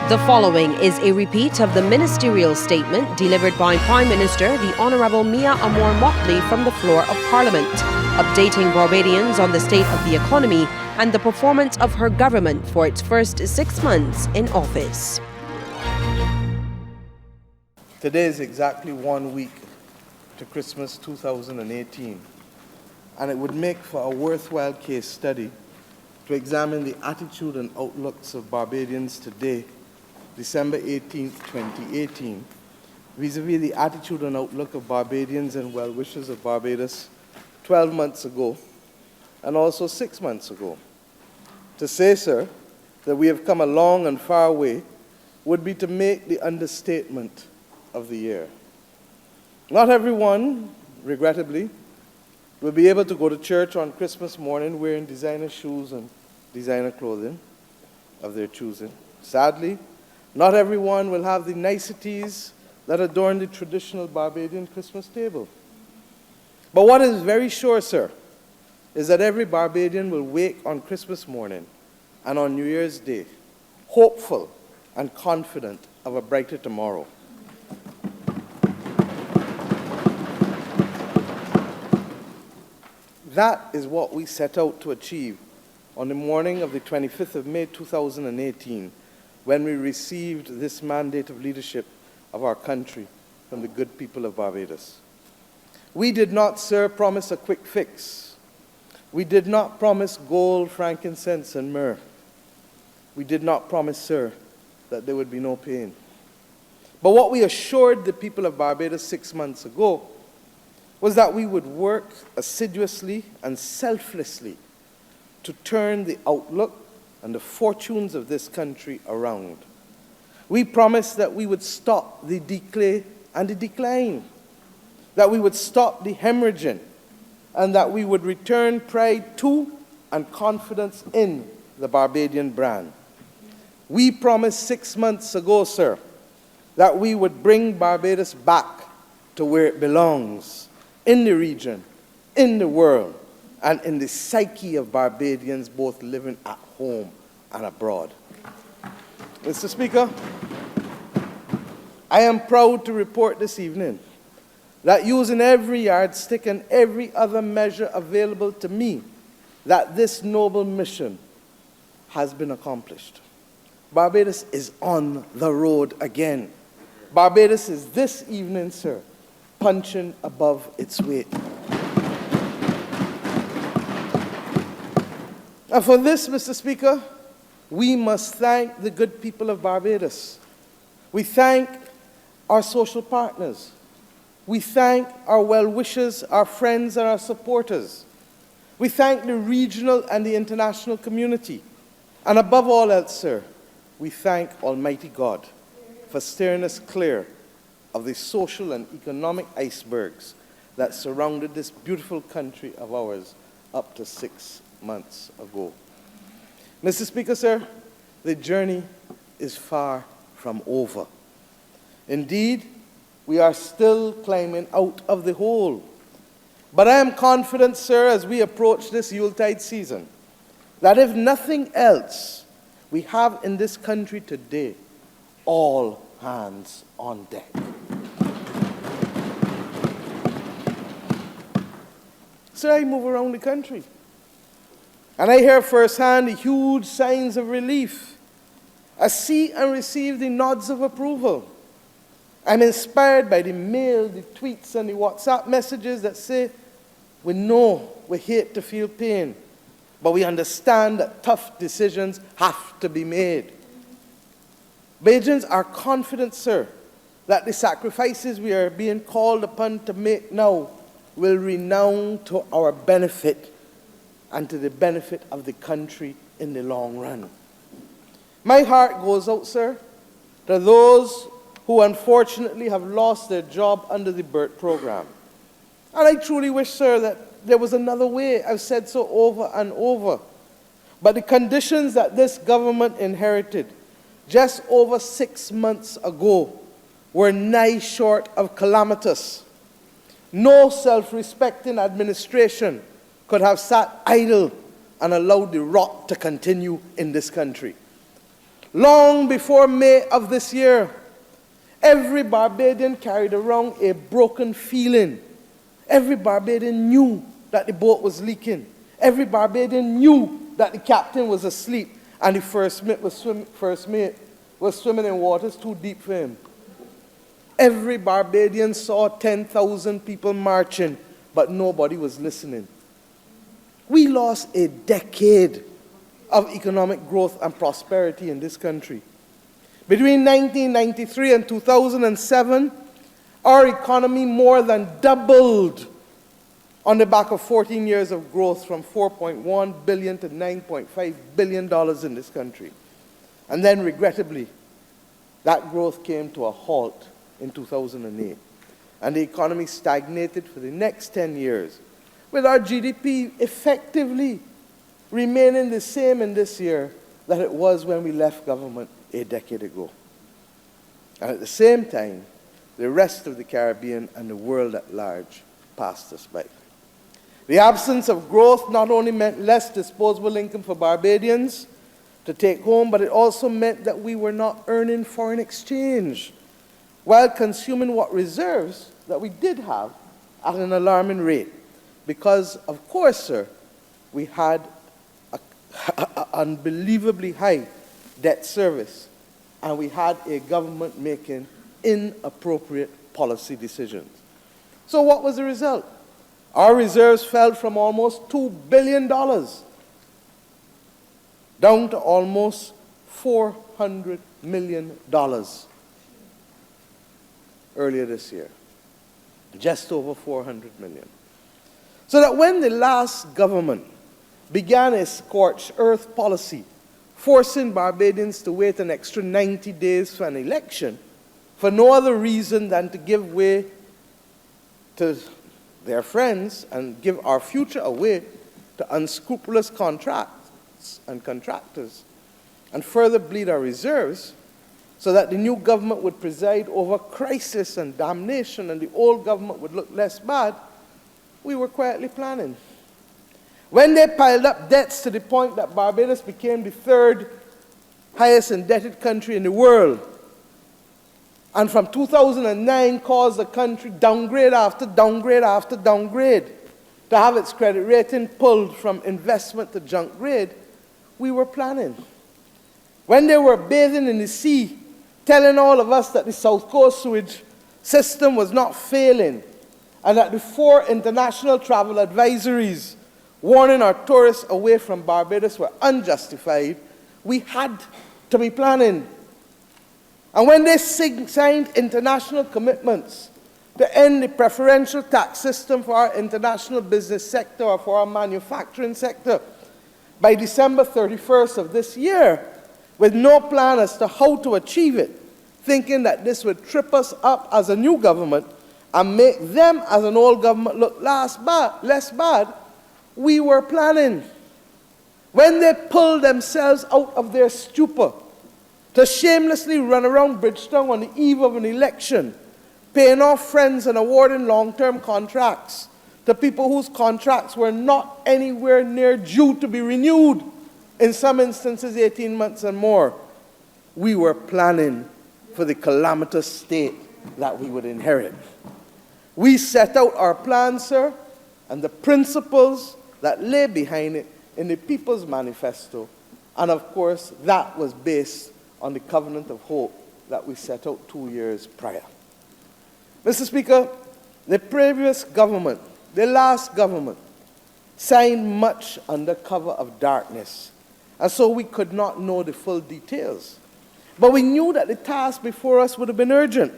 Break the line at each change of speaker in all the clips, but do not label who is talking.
The following is a repeat of the ministerial statement delivered by Prime Minister the Honourable Mia Amor Mottley from the floor of Parliament, updating Barbadians on the state of the economy and the performance of her government for its first 6 months in office.
Today is exactly 1 week to Christmas 2018, and it would make for a worthwhile case study to examine the attitude and outlooks of Barbadians today, December 18, 2018, vis-a-vis the attitude and outlook of Barbadians and well-wishers of Barbados 12 months ago and also 6 months ago. To say, sir, that we have come a long and far way would be to make the understatement of the year. Not everyone, regrettably, will be able to go to church on Christmas morning wearing designer shoes and designer clothing of their choosing. Sadly, not everyone will have the niceties that adorn the traditional Barbadian Christmas table. But what is very sure, sir, is that every Barbadian will wake on Christmas morning and on New Year's Day, hopeful and confident of a brighter tomorrow. That is what we set out to achieve on the morning of the 25th of May 2018, when we received this mandate of leadership of our country from the good people of Barbados. We did not, sir, promise a quick fix. We did not promise gold, frankincense, and myrrh. We did not promise, sir, that there would be no pain. But what we assured the people of Barbados 6 months ago was that we would work assiduously and selflessly to turn the outlook and the fortunes of this country around. We promised that we would stop the decay and the decline, that we would stop the hemorrhaging, and that we would return pride to and confidence in the Barbadian brand. We promised 6 months ago, sir, that we would bring Barbados back to where it belongs, in the region, in the world, and in the psyche of Barbadians both living at home and abroad. Mr. Speaker, I am proud to report this evening that using every yardstick and every other measure available to me, that this noble mission has been accomplished. Barbados is on the road again. Barbados is this evening, sir, punching above its weight. And for this, Mr. Speaker, we must thank the good people of Barbados. We thank our social partners. We thank our well-wishers, our friends, and our supporters. We thank the regional and the international community. And above all else, sir, we thank Almighty God for steering us clear of the social and economic icebergs that surrounded this beautiful country of ours up to 6 months ago. Mr. Speaker, sir, the journey is far from over. Indeed, we are still climbing out of the hole. But I am confident, sir, as we approach this Yuletide season, that if nothing else, we have in this country today all hands on deck. Sir, I move around the country, and I hear firsthand the huge signs of relief. I see and receive the nods of approval. I'm inspired by the mail, the tweets, and the WhatsApp messages that say, we know we hate to feel pain, but we understand that tough decisions have to be made. Bajans are confident, sir, that the sacrifices we are being called upon to make now will redound to our benefit and to the benefit of the country in the long run. My heart goes out, sir, to those who unfortunately have lost their job under the BERT program. And I truly wish, sir, that there was another way. I've said so over and over. But the conditions that this government inherited just over 6 months ago were nigh short of calamitous. No self-respecting administration could have sat idle and allowed the rot to continue in this country. Long before May of this year, every Barbadian carried around a broken feeling. Every Barbadian knew that the boat was leaking. Every Barbadian knew that the captain was asleep and the first mate was swimming in waters too deep for him. Every Barbadian saw 10,000 people marching, but nobody was listening. We lost a decade of economic growth and prosperity in this country. Between 1993 and 2007, our economy more than doubled on the back of 14 years of growth from $4.1 billion to $9.5 billion in this country. And then, regrettably, that growth came to a halt in 2008. And the economy stagnated for the next 10 years, with our GDP effectively remaining the same in this year that it was when we left government a decade ago. And at the same time, the rest of the Caribbean and the world at large passed us by. The absence of growth not only meant less disposable income for Barbadians to take home, but it also meant that we were not earning foreign exchange while consuming what reserves that we did have at an alarming rate. Because, of course, sir, we had an unbelievably high debt service, and we had a government making inappropriate policy decisions. So what was the result? Our reserves fell from almost $2 billion down to almost $400 million earlier this year. Just over 400 million. So that when the last government began a scorched earth policy, forcing Barbadians to wait an extra 90 days for an election, for no other reason than to give way to their friends and give our future away to unscrupulous contracts and contractors, and further bleed our reserves, so that the new government would preside over crisis and damnation and the old government would look less bad, we were quietly planning. When they piled up debts to the point that Barbados became the third highest indebted country in the world, and from 2009 caused the country downgrade after downgrade after downgrade to have its credit rating pulled from investment to junk grade, we were planning. When they were bathing in the sea, telling all of us that the South Coast sewage system was not failing, and that the 4 international travel advisories warning our tourists away from Barbados were unjustified, we had to be planning. And when they signed international commitments to end the preferential tax system for our international business sector or for our manufacturing sector by December 31st of this year, with no plan as to how to achieve it, thinking that this would trip us up as a new government and make them as an old government look less bad, we were planning. When they pulled themselves out of their stupor to shamelessly run around Bridgetown on the eve of an election, paying off friends and awarding long-term contracts to people whose contracts were not anywhere near due to be renewed, in some instances 18 months and more, we were planning for the calamitous state that we would inherit. We set out our plan, sir, and the principles that lay behind it in the People's Manifesto, and of course that was based on the Covenant of Hope that we set out 2 years prior. Mr. Speaker, the previous government, the last government, signed much under cover of darkness, and so we could not know the full details. But we knew that the task before us would have been urgent,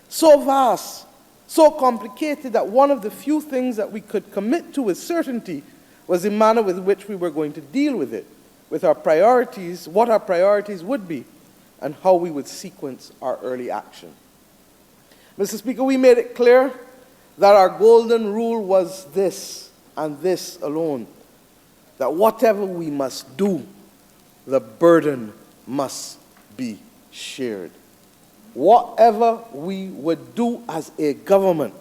so vast, so complicated that one of the few things that we could commit to with certainty was the manner with which we were going to deal with it, with our priorities, what our priorities would be, and how we would sequence our early action. Mr. Speaker, we made it clear that our golden rule was this, and this alone, that whatever we must do, the burden must be shared. Whatever we would do as a government,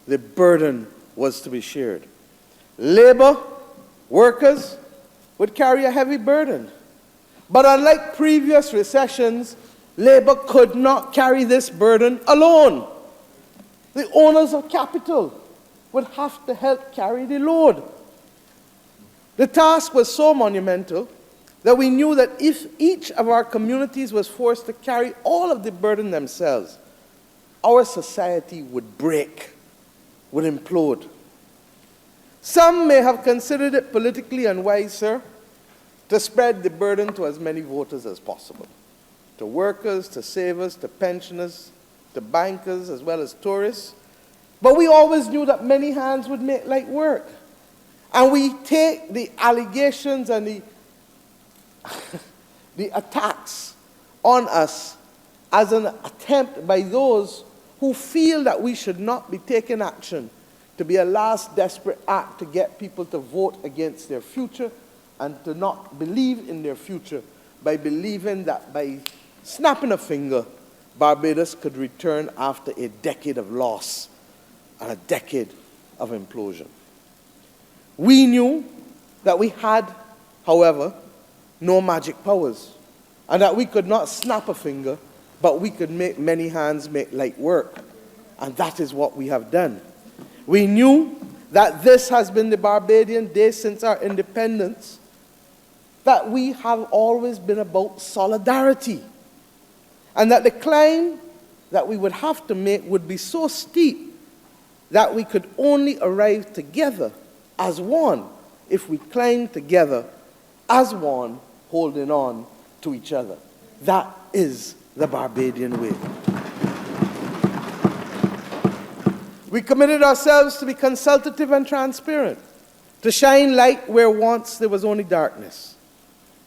the burden was to be shared. Labor, workers would carry a heavy burden. But unlike previous recessions, Labour could not carry this burden alone. The owners of capital would have to help carry the load. The task was so monumental that we knew that if each of our communities was forced to carry all of the burden themselves, our society would break, would implode. Some may have considered it politically unwise, sir, to spread the burden to as many voters as possible, to workers, to savers, to pensioners, to bankers, as well as tourists. But we always knew that many hands would make light work. And we take the allegations and the attacks on us as an attempt by those who feel that we should not be taking action to be a last desperate act to get people to vote against their future and to not believe in their future by believing that by snapping a finger, Barbados could return after a decade of loss and a decade of implosion. We knew that we had, however, no magic powers, and that we could not snap a finger, but we could make many hands make light work. And that is what we have done. We knew that this has been the Barbadian day since our independence, that we have always been about solidarity, and that the climb that we would have to make would be so steep that we could only arrive together as one if we climbed together as one, holding on to each other. That is the Barbadian way. We committed ourselves to be consultative and transparent, to shine light where once there was only darkness.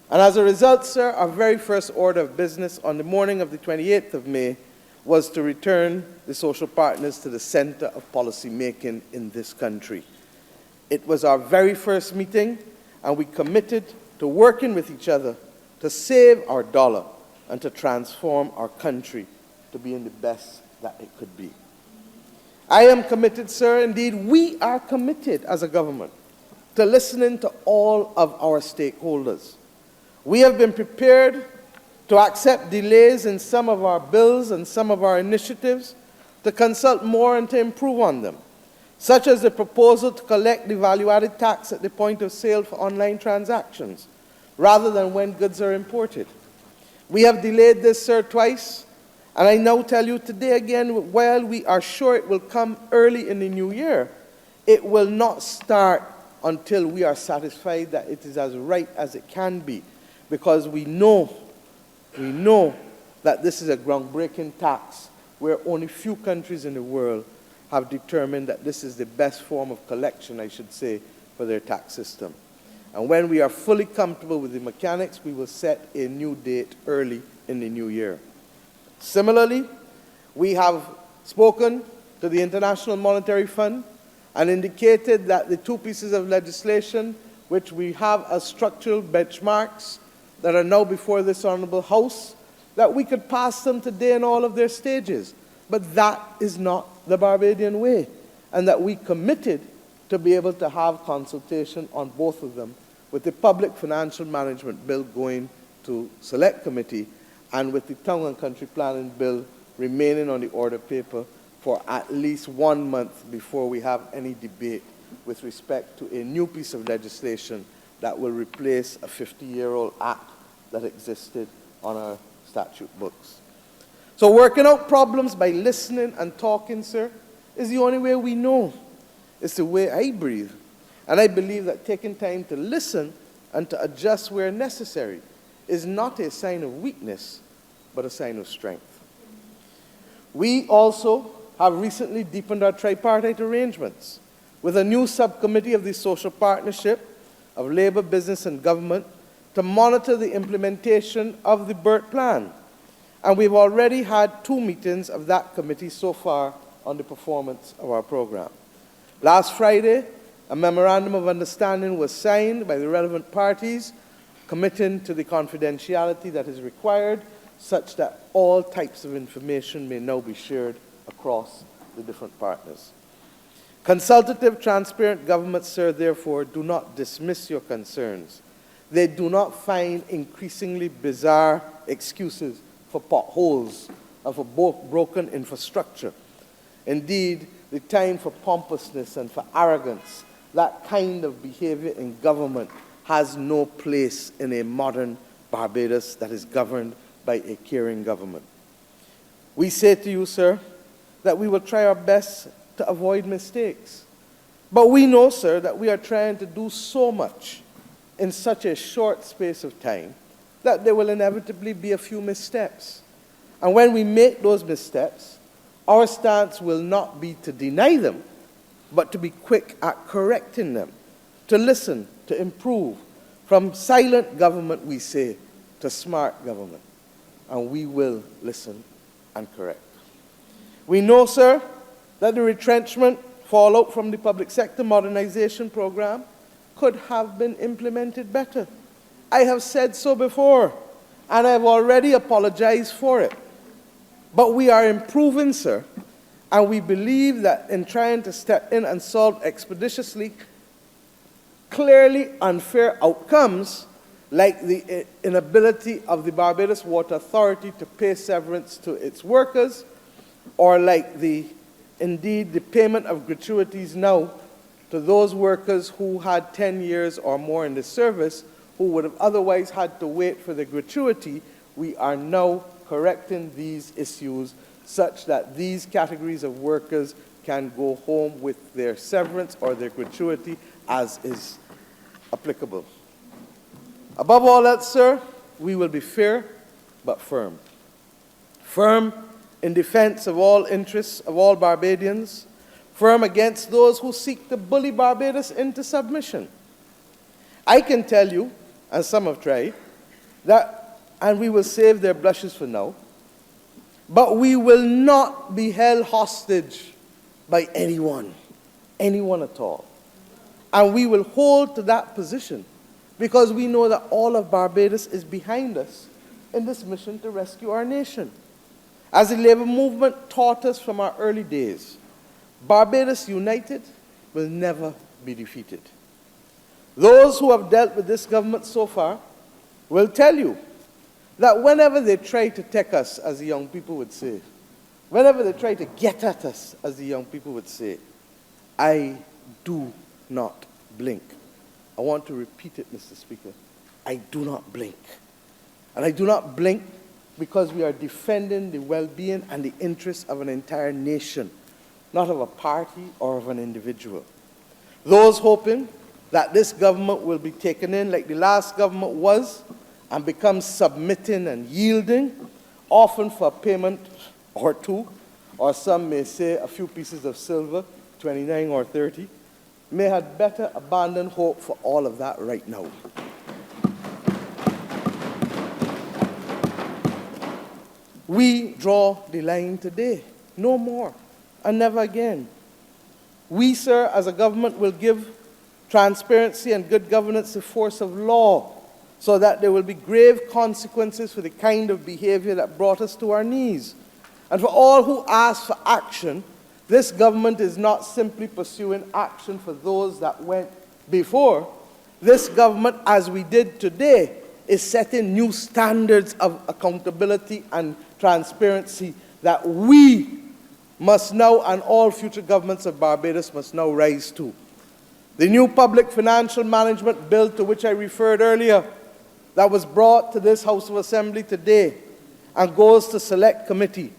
And as a result, sir, our very first order of business on the morning of the 28th of May was to return the social partners to the center of policy making in this country. It was our very first meeting, and we committed to working with each other to save our dollar and to transform our country to being the best that it could be. I am committed, sir, indeed we are committed as a government to listening to all of our stakeholders. We have been prepared to accept delays in some of our bills and some of our initiatives, to consult more and to improve on them, such as the proposal to collect the value-added tax at the point of sale for online transactions, rather than when goods are imported. We have delayed this, sir, twice, and I now tell you today again, while we are sure it will come early in the new year, it will not start until we are satisfied that it is as right as it can be, because we know that this is a groundbreaking tax where only few countries in the world have determined that this is the best form of collection, I should say, for their tax system. And when we are fully comfortable with the mechanics, we will set a new date early in the new year. Similarly, we have spoken to the International Monetary Fund and indicated that the two pieces of legislation which we have as structural benchmarks that are now before this Honourable House, that we could pass them today in all of their stages. But that is not the Barbadian way, and that we committed to be able to have consultation on both of them, with the Public Financial Management Bill going to Select Committee and with the Town and Country Planning Bill remaining on the order paper for at least 1 month before we have any debate with respect to a new piece of legislation that will replace a 50-year-old act that existed on our statute books. So working out problems by listening and talking, sir, is the only way we know. It's the way I breathe. And I believe that taking time to listen and to adjust where necessary is not a sign of weakness, but a sign of strength. We also have recently deepened our tripartite arrangements with a new subcommittee of the Social Partnership of Labour, Business and Government to monitor the implementation of the BERT plan. And we've already had 2 meetings of that committee so far on the performance of our program. Last Friday, a memorandum of understanding was signed by the relevant parties, committing to the confidentiality that is required, such that all types of information may now be shared across the different partners. Consultative, transparent governments, sir, therefore, do not dismiss your concerns. they do not find increasingly bizarre excuses for potholes and for broken infrastructure. Indeed, the time for pompousness and for arrogance, that kind of behavior in government, has no place in a modern Barbados that is governed by a caring government. We say to you, sir, that we will try our best to avoid mistakes. But we know, sir, that we are trying to do so much in such a short space of time that there will inevitably be a few missteps. And when we make those missteps, our stance will not be to deny them, but to be quick at correcting them, to listen, to improve. From silent government, we say, to smart government. And we will listen and correct. We know, sir, that the retrenchment fallout from the public sector modernization program could have been implemented better. I have said so before, and I have already apologized for it. But we are improving, sir, and we believe that in trying to step in and solve expeditiously clearly unfair outcomes, like the inability of the Barbados Water Authority to pay severance to its workers, or like indeed the payment of gratuities now to those workers who had 10 years or more in the service, who would have otherwise had to wait for the gratuity. We are now correcting these issues such that these categories of workers can go home with their severance or their gratuity as is applicable. Above all else, sir, we will be fair but firm. Firm in defense of all interests of all Barbadians, firm against those who seek to bully Barbados into submission. I can tell you, and some have tried, that, and we will save their blushes for now, but we will not be held hostage by anyone at all. And we will hold to that position because we know that all of Barbados is behind us in this mission to rescue our nation. As the labor movement taught us from our early days, Barbados united will never be defeated. Those who have dealt with this government so far will tell you that whenever they try to take us, as the young people would say, whenever they try to get at us, as the young people would say, I do not blink. I want to repeat it, Mr. Speaker. I do not blink. And I do not blink because we are defending the well-being and the interests of an entire nation, not of a party or of an individual. Those hoping that this government will be taken in like the last government was and become submitting and yielding, often for a payment or two, or some may say a few pieces of silver, 29 or 30, may have better abandon hope for all of that right now. We draw the line today. No more, and never again. We, sir, as a government, will give transparency and good governance the force of law so that there will be grave consequences for the kind of behavior that brought us to our knees. And for all who ask for action, this government is not simply pursuing action for those that went before. This government, as we did today, is setting new standards of accountability and transparency that we must now, and all future governments of Barbados must now rise to. The new public financial management bill to which I referred earlier, that was brought to this House of Assembly today and goes to select committee,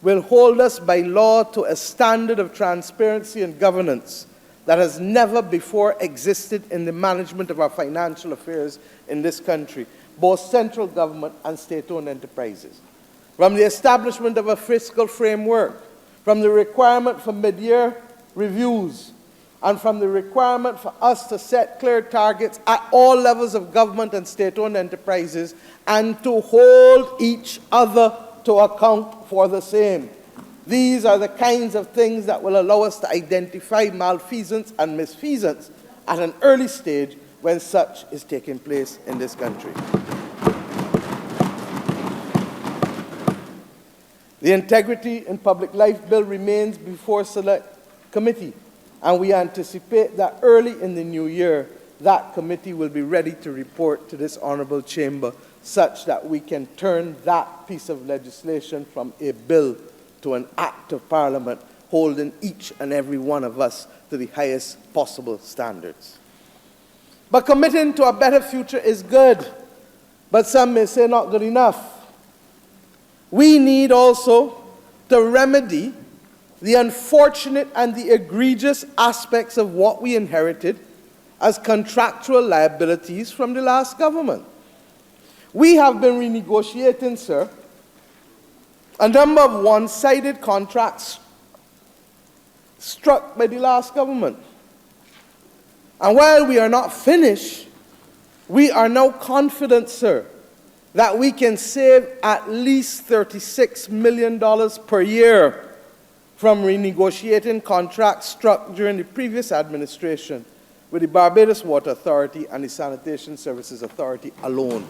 will hold us by law to a standard of transparency and governance that has never before existed in the management of our financial affairs in this country, both central government and state-owned enterprises. From the establishment of a fiscal framework, from the requirement for mid-year reviews, and from the requirement for us to set clear targets at all levels of government and state-owned enterprises and to hold each other to account for the same. These are the kinds of things that will allow us to identify malfeasance and misfeasance at an early stage when such is taking place in this country. The Integrity in Public Life Bill remains before Select Committee, and we anticipate that early in the new year, that committee will be ready to report to this honourable chamber such that we can turn that piece of legislation from a bill to an act of Parliament, holding each and every one of us to the highest possible standards. But committing to a better future is good, but some may say not good enough. We need also to remedy the unfortunate and the egregious aspects of what we inherited as contractual liabilities from the last government. We have been renegotiating, sir, a number of one-sided contracts struck by the last government. And while we are not finished, we are now confident, sir, that we can save at least $36 million per year from renegotiating contracts struck during the previous administration with the Barbados Water Authority and the Sanitation Services Authority alone.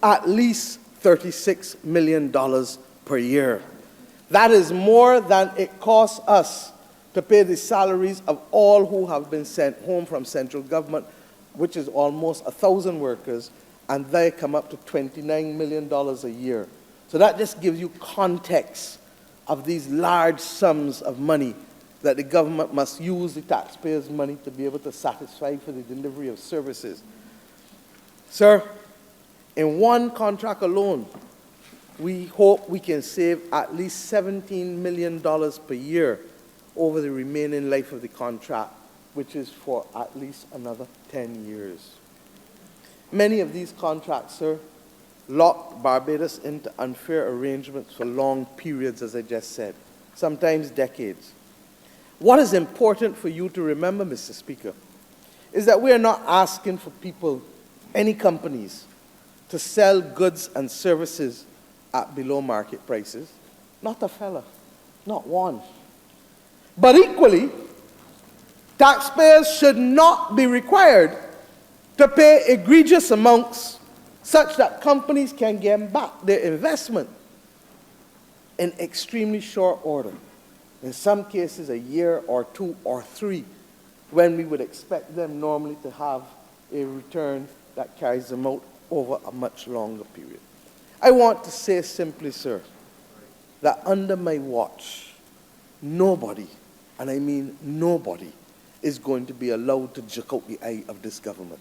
At least $36 million per year. That is more than it costs us to pay the salaries of all who have been sent home from central government, which is almost 1,000 workers, and they come up to $29 million a year. So that just gives you context of these large sums of money that the government must use the taxpayers' money to be able to satisfy for the delivery of services. Sir, in one contract alone, we hope we can save at least $17 million per year over the remaining life of the contract, which is for at least another 10 years. Many of these contracts, sir, lock Barbados into unfair arrangements for long periods, as I just said, sometimes decades. What is important for you to remember, Mr. Speaker, is that we are not asking for people, any companies, to sell goods and services at below market prices. Not a fella, not one. But equally, taxpayers should not be required to pay egregious amounts such that companies can get back their investment in extremely short order. In some cases, a year or 2 or 3, when we would expect them normally to have a return that carries them out over a much longer period. I want to say simply, sir, that under my watch, nobody, and I mean nobody, is going to be allowed to jerk out the eye of this government.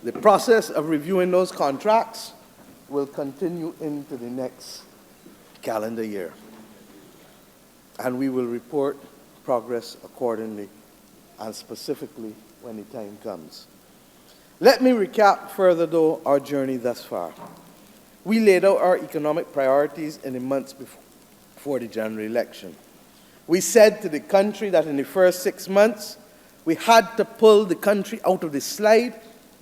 The process of reviewing those contracts will continue into the next calendar year, and we will report progress accordingly and specifically when the time comes. Let me recap further, though, our journey thus far. We laid out our economic priorities in the months before the general election. We said to the country that in the first 6 months, we had to pull the country out of the slide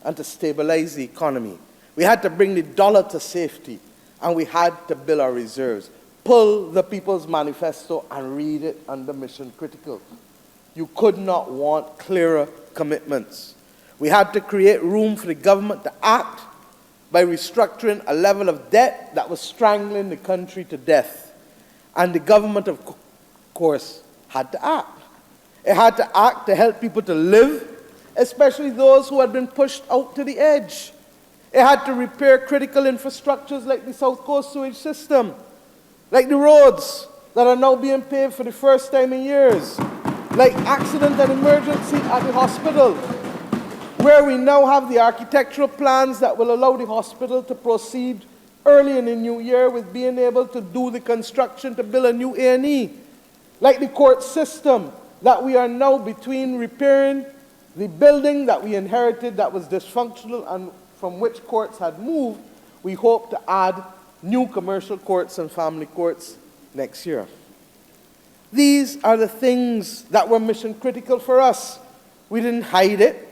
and to stabilize the economy. We had to bring the dollar to safety, and we had to build our reserves. Pull the People's Manifesto and read it under Mission Critical. You could not want clearer commitments. We had to create room for the government to act by restructuring a level of debt that was strangling the country to death. And the government, of course, had to act. It had to act to help people to live, especially those who had been pushed out to the edge. It had to repair critical infrastructures like the South Coast sewage system, like the roads that are now being paved for the first time in years, like accident and emergency at the hospital, where we now have the architectural plans that will allow the hospital to proceed early in the new year with being able to do the construction to build a new A&E, like the court system that we are now between repairing the building that we inherited that was dysfunctional and from which courts had moved. We hope to add new commercial courts and family courts next year. These are the things that were mission critical for us. We didn't hide it.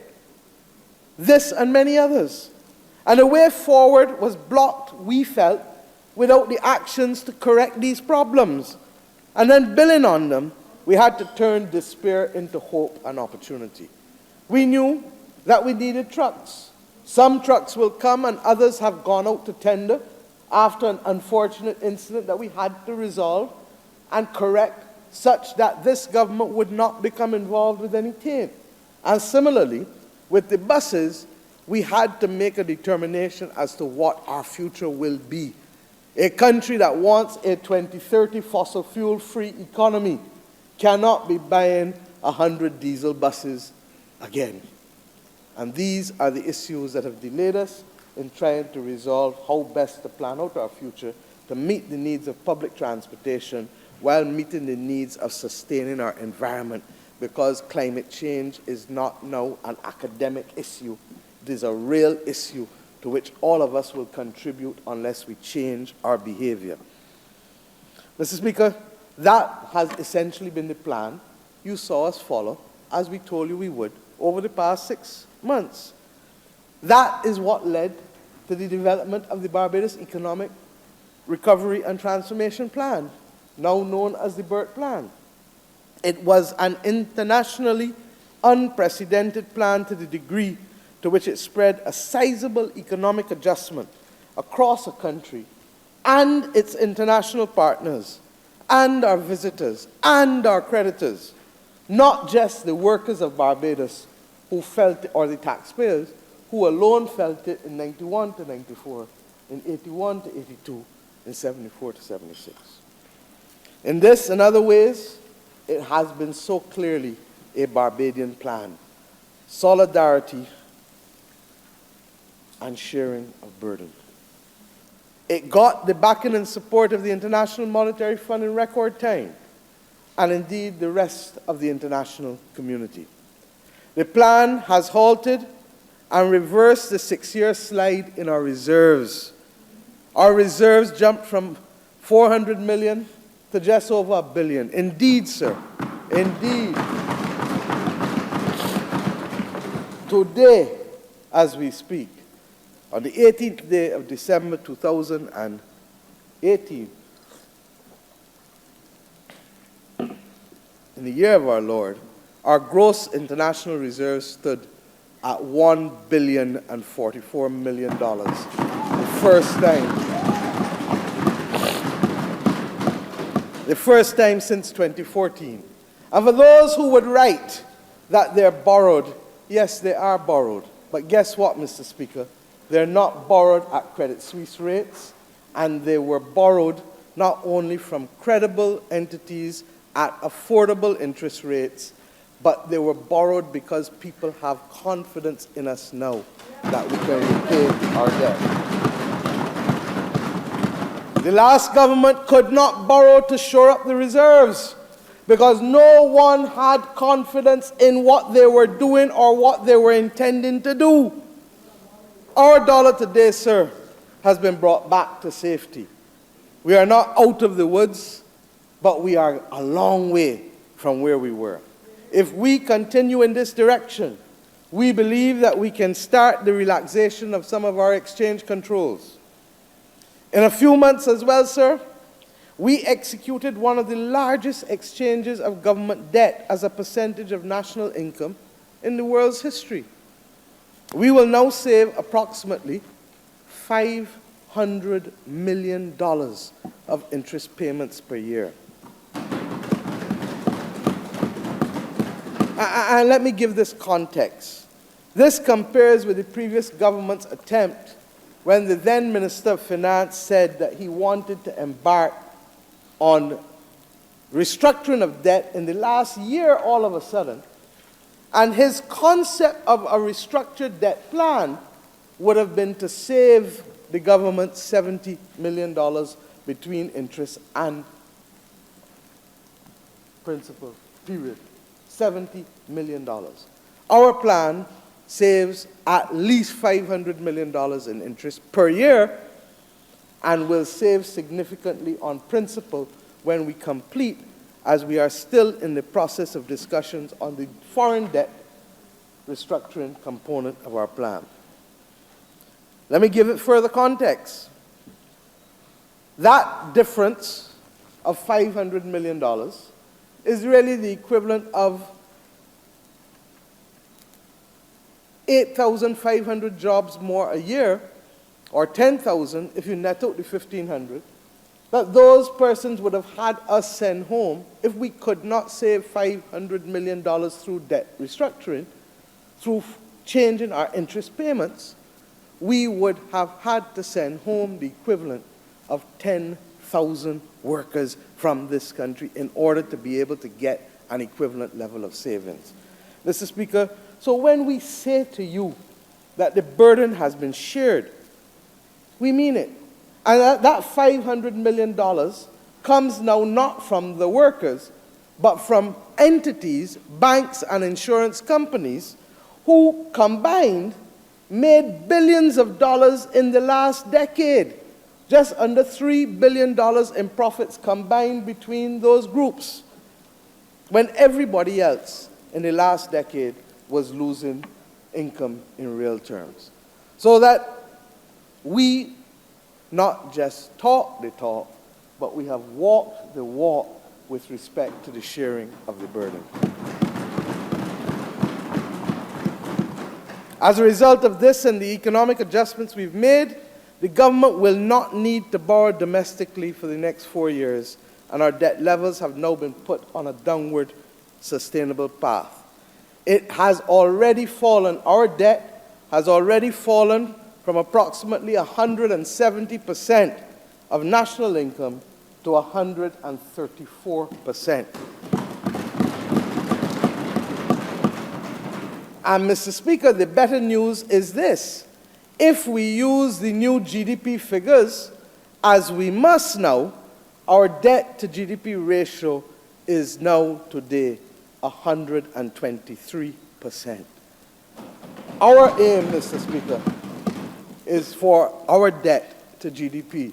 This and many others. And the way forward was blocked, we felt, without the actions to correct these problems. And then building on them, we had to turn despair into hope and opportunity. We knew that we needed trucks. Some trucks will come and others have gone out to tender after an unfortunate incident that we had to resolve and correct, such that this government would not become involved with any taint. And similarly, with the buses, we had to make a determination as to what our future will be. A country that wants a 2030 fossil fuel-free economy cannot be buying 100 diesel buses again. And these are the issues that have delayed us in trying to resolve how best to plan out our future to meet the needs of public transportation while meeting the needs of sustaining our environment, because climate change is not now an academic issue. It is a real issue to which all of us will contribute unless we change our behavior. Mr. Speaker, that has essentially been the plan you saw us follow, as we told you we would, over the past 6 months. That is what led to the development of the Barbados Economic Recovery and Transformation Plan, now known as the BERT Plan. It was an internationally unprecedented plan to the degree to which it spread a sizable economic adjustment across a country and its international partners and our visitors and our creditors, not just the workers of Barbados who felt it, or the taxpayers who alone felt it in 91 to 94, in 81 to 82, in 74 to 76. In this and other ways, it has been so clearly a Barbadian plan. Solidarity and sharing of burden. It got the backing and support of the International Monetary Fund in record time, and indeed the rest of the international community. The plan has halted and reversed the 6-year slide in our reserves. Our reserves jumped from 400 million to just over $1 billion. Indeed, sir, indeed. Today, as we speak, on the 18th day of December 2018, in the year of our Lord, our gross international reserves stood at $1,044 million. The first time since 2014. And for those who would write that they're borrowed, yes, they are borrowed. But guess what, Mr. Speaker? They're not borrowed at Credit Suisse rates, and they were borrowed not only from credible entities at affordable interest rates, but they were borrowed because people have confidence in us now that we can repay our debt. The last government could not borrow to shore up the reserves because no one had confidence in what they were doing or what they were intending to do. Our dollar today, sir, has been brought back to safety. We are not out of the woods, but we are a long way from where we were. If we continue in this direction, we believe that we can start the relaxation of some of our exchange controls. In a few months as well, sir, we executed one of the largest exchanges of government debt as a percentage of national income in the world's history. We will now save approximately $500 million of interest payments per year. And let me give this context. This compares with the previous government's attempt when the then Minister of Finance said that he wanted to embark on restructuring of debt in the last year all of a sudden. And his concept of a restructured debt plan would have been to save the government $70 million between interest and principal, period. $70 million. Our plan saves at least $500 million in interest per year and will save significantly on principal when we complete, as we are still in the process of discussions on the foreign debt restructuring component of our plan. Let me give it further context. That difference of $500 million is really the equivalent of 8,500 jobs more a year, or 10,000 if you net out the 1,500, that those persons would have had us send home if we could not save $500 million through debt restructuring, through changing our interest payments. We would have had to send home the equivalent of 10,000 workers from this country in order to be able to get an equivalent level of savings. Mr. Speaker, so when we say to you that the burden has been shared, we mean it. And that $500 million comes now not from the workers, but from entities, banks, and insurance companies who combined made billions of dollars in the last decade. Just under $3 billion in profits combined between those groups, when everybody else in the last decade was losing income in real terms. So that we not just talk the talk, but we have walked the walk with respect to the sharing of the burden. As a result of this and the economic adjustments we've made, the government will not need to borrow domestically for the next 4 years, and our debt levels have now been put on a downward sustainable path. It has already fallen, our debt has already fallen from approximately 170% of national income to 134%. And Mr. Speaker, the better news is this. If we use the new GDP figures, as we must now, our debt to GDP ratio is now today 123%. Our aim, Mr. Speaker, is for our debt to GDP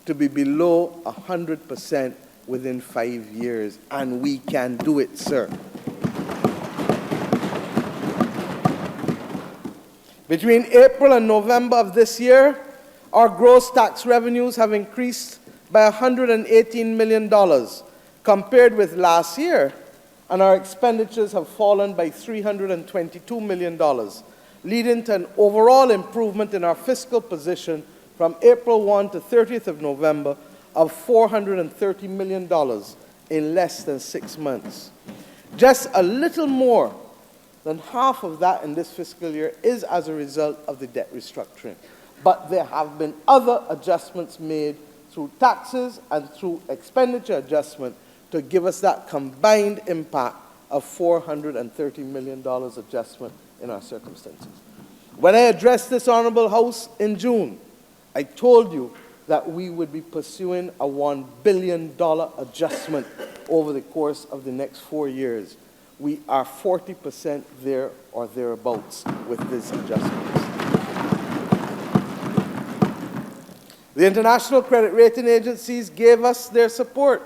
to be below 100% within 5 years, and we can do it, sir. Between April and November of this year, our gross tax revenues have increased by $118 million compared with last year, and our expenditures have fallen by $322 million, leading to an overall improvement in our fiscal position from April 1 to 30th of November of $430 million in less than 6 months. Just a little more than half of that in this fiscal year is as a result of the debt restructuring. But there have been other adjustments made through taxes and through expenditure adjustment to give us that combined impact of $430 million adjustment in our circumstances. When I addressed this Honorable House in June, I told you that we would be pursuing a $1 billion adjustment over the course of the next 4 years. We are 40% there or thereabouts with these adjustments. The international credit rating agencies gave us their support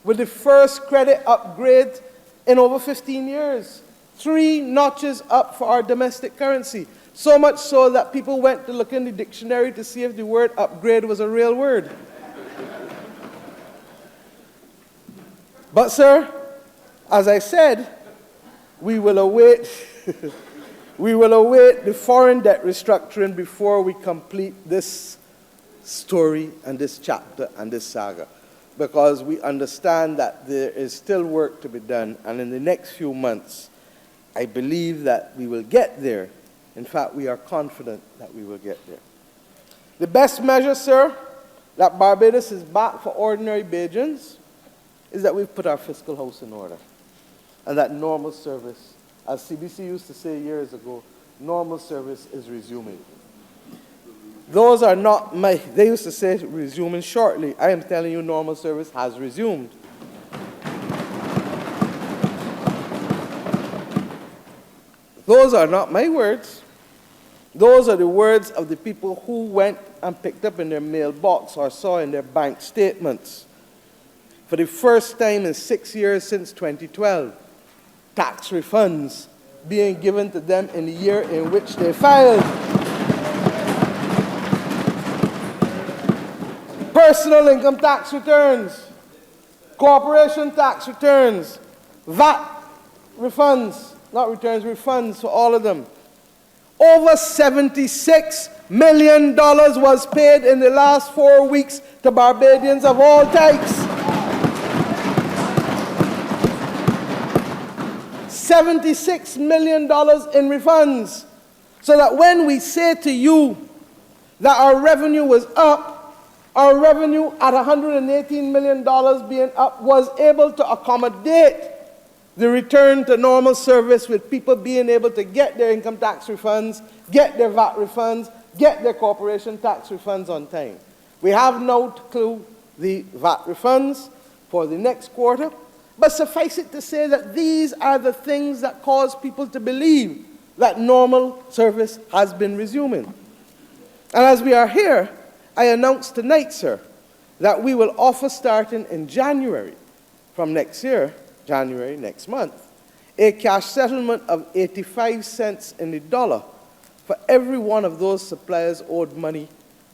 with the first credit upgrade in over 15 years. 3 notches up for our domestic currency. So much so that people went to look in the dictionary to see if the word upgrade was a real word. But, sir, as I said, we will await the foreign debt restructuring before we complete this story and this chapter and this saga, because we understand that there is still work to be done, and in the next few months, I believe that we will get there. In fact, we are confident that we will get there. The best measure, sir, that Barbados is back for ordinary Bajans is that we've put our fiscal house in order, and that normal service, as CBC used to say years ago, normal service is resuming. Those are not they used to say resuming shortly. I am telling you normal service has resumed. Those are not my words. Those are the words of the people who went and picked up in their mailbox or saw in their bank statements. For the first time in 6 years since 2012, tax refunds being given to them in the year in which they filed. Personal income tax returns, corporation tax returns, VAT refunds, not returns, refunds for all of them. Over $76 million was paid in the last 4 weeks to Barbadians of all types. $76 million in refunds. So that when we say to you that our revenue was up, our revenue at $118 million being up was able to accommodate the return to normal service with people being able to get their income tax refunds, get their VAT refunds, get their corporation tax refunds on time. We have now to close the VAT refunds for the next quarter, but suffice it to say that these are the things that cause people to believe that normal service has been resuming. And as we are here, I announce tonight, sir, that we will offer starting in January from next year, January next month, a cash settlement of 85 cents in the dollar for every one of those suppliers owed money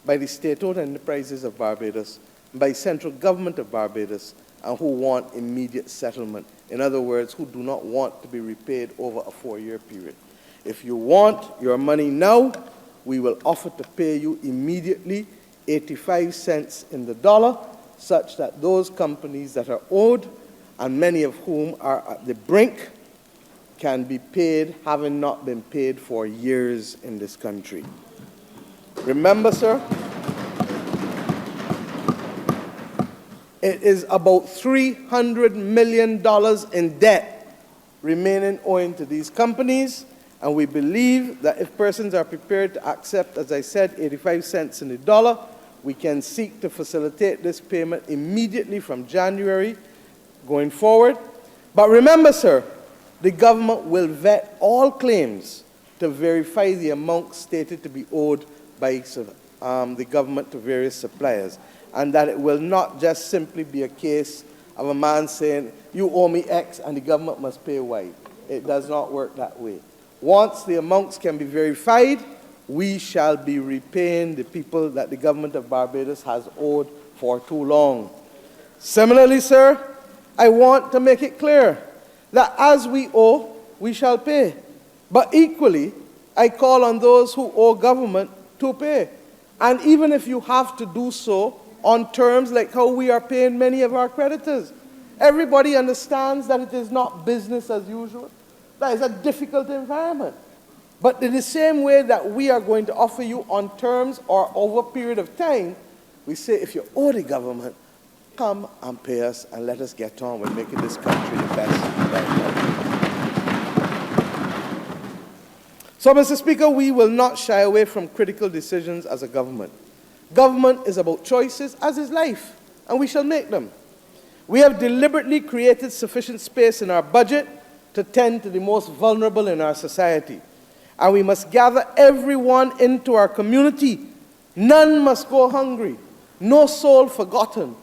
by the state-owned enterprises of Barbados, by central government of Barbados, and who want immediate settlement. In other words, who do not want to be repaid over a 4-year period. If you want your money now, we will offer to pay you immediately 85 cents in the dollar, such that those companies that are owed, and many of whom are at the brink, can be paid, having not been paid for years in this country. Remember, sir, it is about $300 million in debt remaining owing to these companies, and we believe that if persons are prepared to accept, as I said, 85 cents in the dollar, we can seek to facilitate this payment immediately from January going forward. But remember, sir, the government will vet all claims to verify the amount stated to be owed by the government to various suppliers, and that it will not just simply be a case of a man saying, you owe me X and the government must pay Y. It does not work that way. Once the amounts can be verified, we shall be repaying the people that the government of Barbados has owed for too long. Similarly, sir, I want to make it clear that as we owe, we shall pay. But equally, I call on those who owe government to pay. And even if you have to do so on terms like how we are paying many of our creditors, everybody understands that it is not business as usual. That is a difficult environment. But in the same way that we are going to offer you on terms or over a period of time, we say if you owe the government, come and pay us and let us get on with making this country the best. So, Mr. Speaker, we will not shy away from critical decisions as a government. Government is about choices, as is life, and we shall make them. We have deliberately created sufficient space in our budget to tend to the most vulnerable in our society. And we must gather everyone into our community. None must go hungry, no soul forgotten,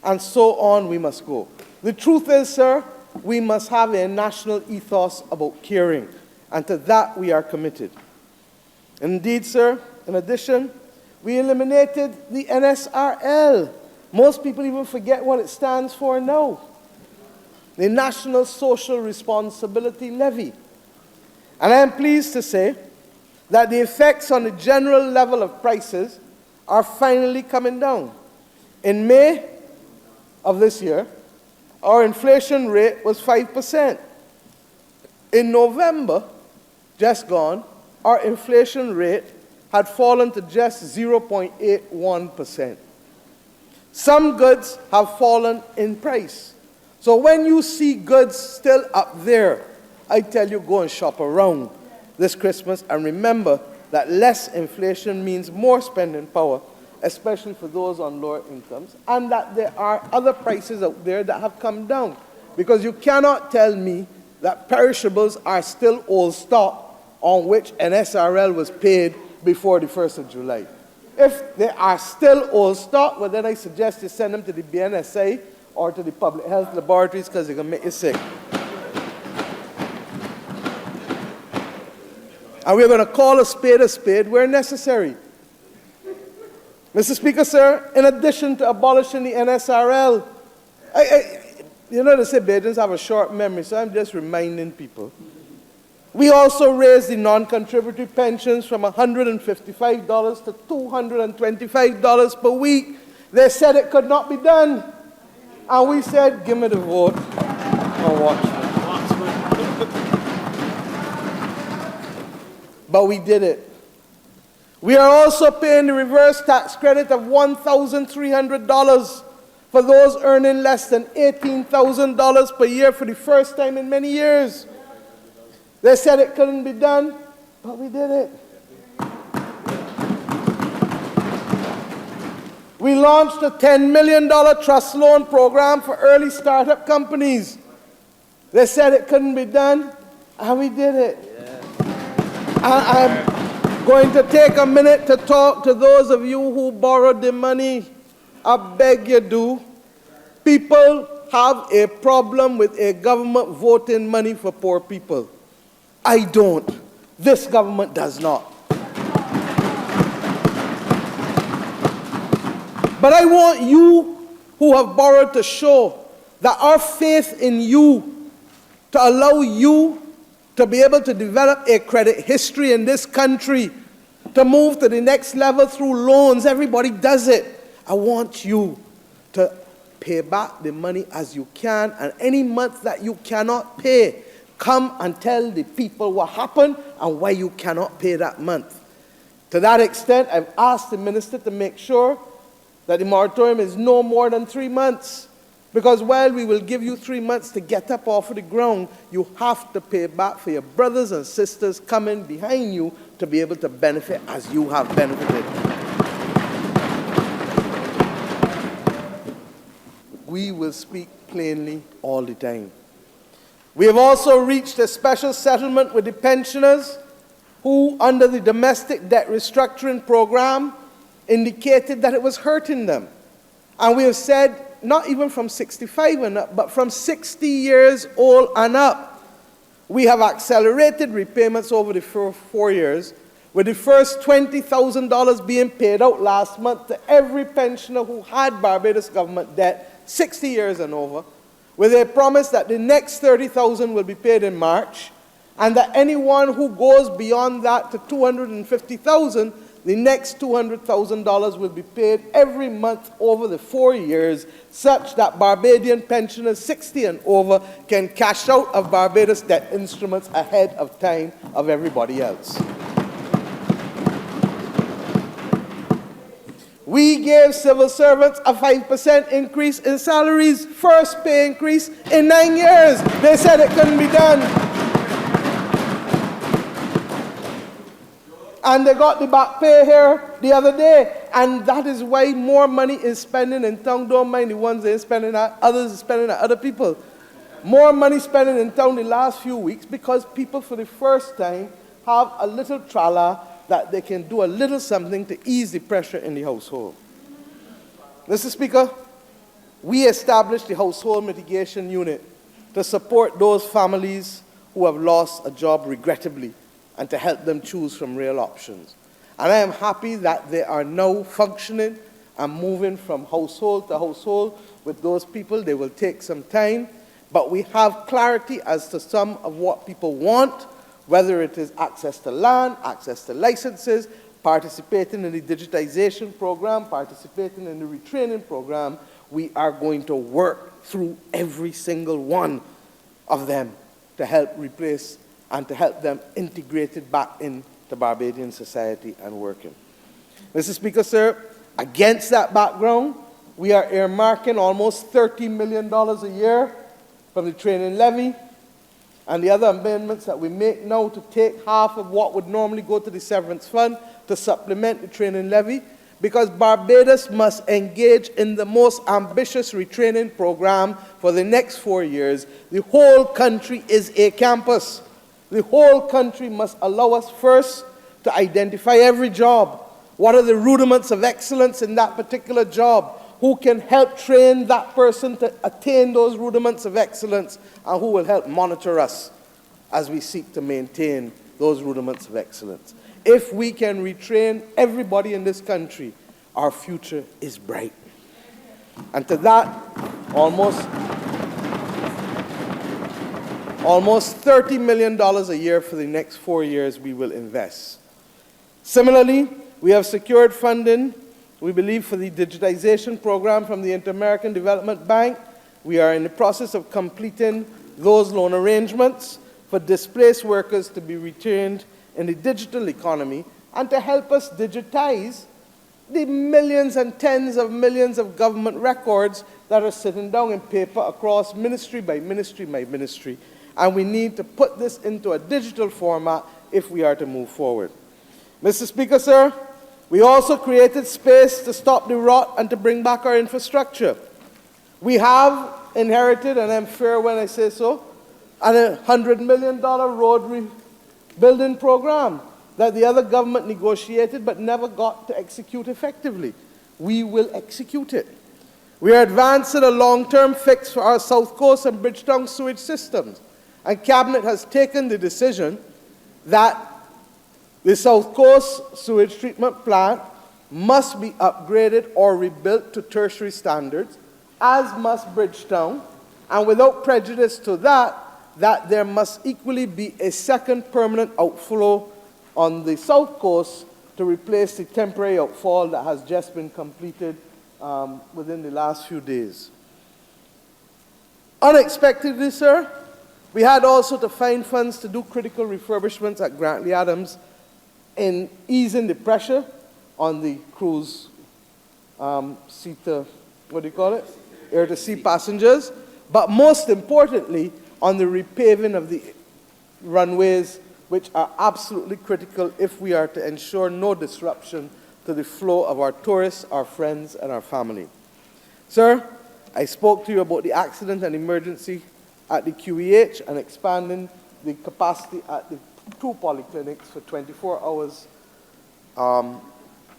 and so on we must go. The truth is, sir, we must have a national ethos about caring, and to that we are committed. Indeed, sir, in addition, we eliminated the NSRL. Most people even forget what it stands for now. The National Social Responsibility Levy. And I am pleased to say that the effects on the general level of prices are finally coming down. In May of this year, our inflation rate was 5%. In November, just gone, our inflation rate had fallen to just 0.81%. Some goods have fallen in price. So when you see goods still up there, I tell you, go and shop around this Christmas, and remember that less inflation means more spending power, especially for those on lower incomes, and that there are other prices out there that have come down. Because you cannot tell me that perishables are still old stock on which an SRL was paid before the 1st of July. If they are still old stock, well, then I suggest you send them to the BNSA or to the public health laboratories, because they're going to make you sick. And we're going to call a spade where necessary. Mr. Speaker, sir, in addition to abolishing the NSRL, you know they say Bajans have a short memory, so I'm just reminding people We also raised the non-contributory pensions from $155 to $225 per week. They said it could not be done. And we said, give me the vote and watch me. But we did it. We are also paying the reverse tax credit of $1,300 for those earning less than $18,000 per year for the first time in many years. They said it couldn't be done, but we did it. We launched a $10 million trust loan program for early startup companies. They said it couldn't be done, and we did it. And I'm going to take a minute to talk to those of you who borrowed the money. I beg you do. People have a problem with a government voting money for poor people. I don't. This government does not. But I want you who have borrowed to show that our faith in you, to allow you to be able to develop a credit history in this country, to move to the next level through loans. Everybody does it. I want you to pay back the money as you can, and any month that you cannot pay, come and tell the people what happened and why you cannot pay that month. To that extent, I've asked the minister to make sure that the moratorium is no more than 3 months. Because while we will give you 3 months to get up off of the ground, you have to pay back for your brothers and sisters coming behind you to be able to benefit as you have benefited. We will speak plainly all the time. We have also reached a special settlement with the pensioners who, under the domestic debt restructuring program, indicated that it was hurting them. And we have said, not even from 65 and up, but from 60 years old and up. We have accelerated repayments over the 4 years, with the first $20,000 being paid out last month to every pensioner who had Barbados government debt, 60 years and over, with a promise that the next $30,000 will be paid in March, and that anyone who goes beyond that to $250,000, the next $200,000 will be paid every month over the 4 years, such that Barbadian pensioners 60 and over can cash out of Barbados debt instruments ahead of time of everybody else. We gave civil servants a 5% increase in salaries, first pay increase in 9 years. They said it couldn't be done. And they got the back pay here the other day. And that is why more money is spending in town. Don't mind the ones they're spending at, others are spending at other people. More money spending in town the last few weeks because people for the first time have a little trala that they can do a little something to ease the pressure in the household. Mr. Speaker, we established the Household Mitigation Unit to support those families who have lost a job regrettably and to help them choose from real options. And I am happy that they are now functioning and moving from household to household with those people. They will take some time, but we have clarity as to some of what people want, whether it is access to land, access to licenses, participating in the digitization program, participating in the retraining program. We are going to work through every single one of them to help replace and to help them integrated back into Barbadian society and working. Mr. Speaker, sir, against that background, we are earmarking almost $30 million a year from the training levy and the other amendments that we make now to take half of what would normally go to the severance fund to supplement the training levy, because Barbados must engage in the most ambitious retraining program for the next 4 years. The whole country is a campus. The whole country must allow us first to identify every job. What are the rudiments of excellence in that particular job? Who can help train that person to attain those rudiments of excellence, and who will help monitor us as we seek to maintain those rudiments of excellence. If we can retrain everybody in this country, our future is bright. And to that, almost Almost $30 million a year for the next 4 years we will invest. Similarly, we have secured funding, we believe, for the digitization program from the Inter-American Development Bank. We are in the process of completing those loan arrangements for displaced workers to be retained in the digital economy and to help us digitize the millions and tens of millions of government records that are sitting down in paper across ministry by ministry by ministry. And we need to put this into a digital format if we are to move forward. Mr. Speaker, sir, we also created space to stop the rot and to bring back our infrastructure. We have inherited, and I'm fair when I say so, a $100 million road rebuilding program that the other government negotiated but never got to execute effectively. We will execute it. We are advancing a long-term fix for our South Coast and Bridgetown sewage systems, and Cabinet has taken the decision that the South Coast sewage treatment plant must be upgraded or rebuilt to tertiary standards, as must Bridgetown, and without prejudice to that there must equally be a second permanent outflow on the South Coast to replace the temporary outfall that has just been completed within the last few days. Unexpectedly, sir, we had also to find funds to do critical refurbishments at Grantley Adams in easing the pressure on the cruise air-to-sea passengers, but most importantly, on the repaving of the runways, which are absolutely critical if we are to ensure no disruption to the flow of our tourists, our friends, and our family. Sir, I spoke to you about the accident and emergency at the QEH and expanding the capacity at the 2 polyclinics for 24 hours.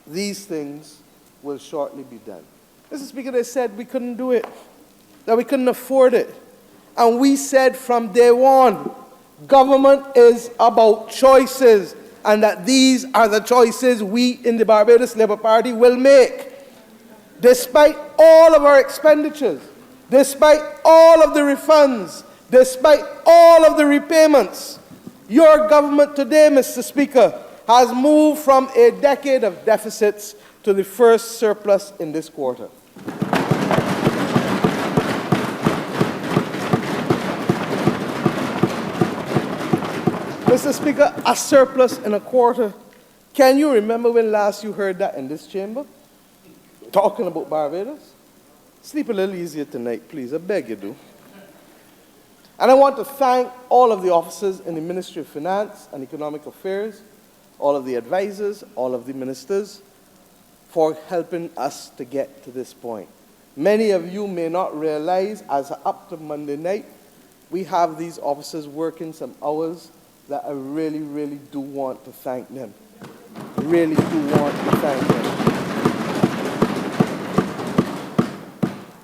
These things will shortly be done. Mr. Speaker, they said we couldn't do it, that we couldn't afford it. And we said from day one, government is about choices, and that these are the choices we in the Barbados Labour Party will make. Despite all of our expenditures, despite all of the refunds, despite all of the repayments, your government today, Mr. Speaker, has moved from a decade of deficits to the first surplus in this quarter. Mr. Speaker, a surplus in a quarter. Can you remember when last you heard that in this chamber? Talking about Barbados? Sleep a little easier tonight, please. I beg you do. And I want to thank all of the officers in the Ministry of Finance and Economic Affairs, all of the advisors, all of the ministers, for helping us to get to this point. Many of you may not realize, as up to Monday night, we have these officers working some hours that I really, really do want to thank them. Really do want to thank them.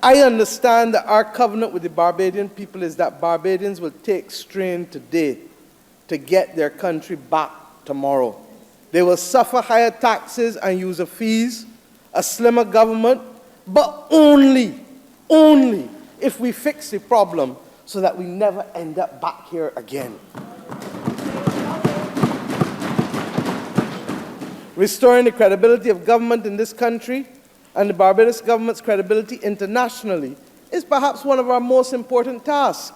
I understand that our covenant with the Barbadian people is that Barbadians will take strain today to get their country back tomorrow. They will suffer higher taxes and user fees, a slimmer government, but only if we fix the problem so that we never end up back here again. Restoring the credibility of government in this country and the Barbados government's credibility internationally is perhaps one of our most important tasks.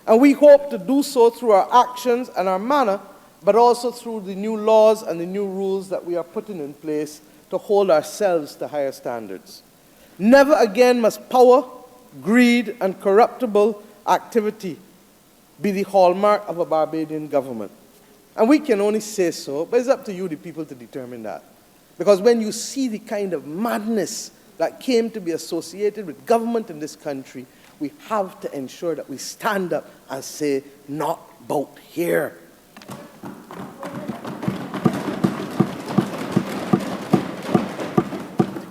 And we hope to do so through our actions and our manner, but also through the new laws and the new rules that we are putting in place to hold ourselves to higher standards. Never again must power, greed, and corruptible activity be the hallmark of a Barbadian government. And we can only say so, but it's up to you, the people, to determine that. Because when you see the kind of madness that came to be associated with government in this country, we have to ensure that we stand up and say, not bout here.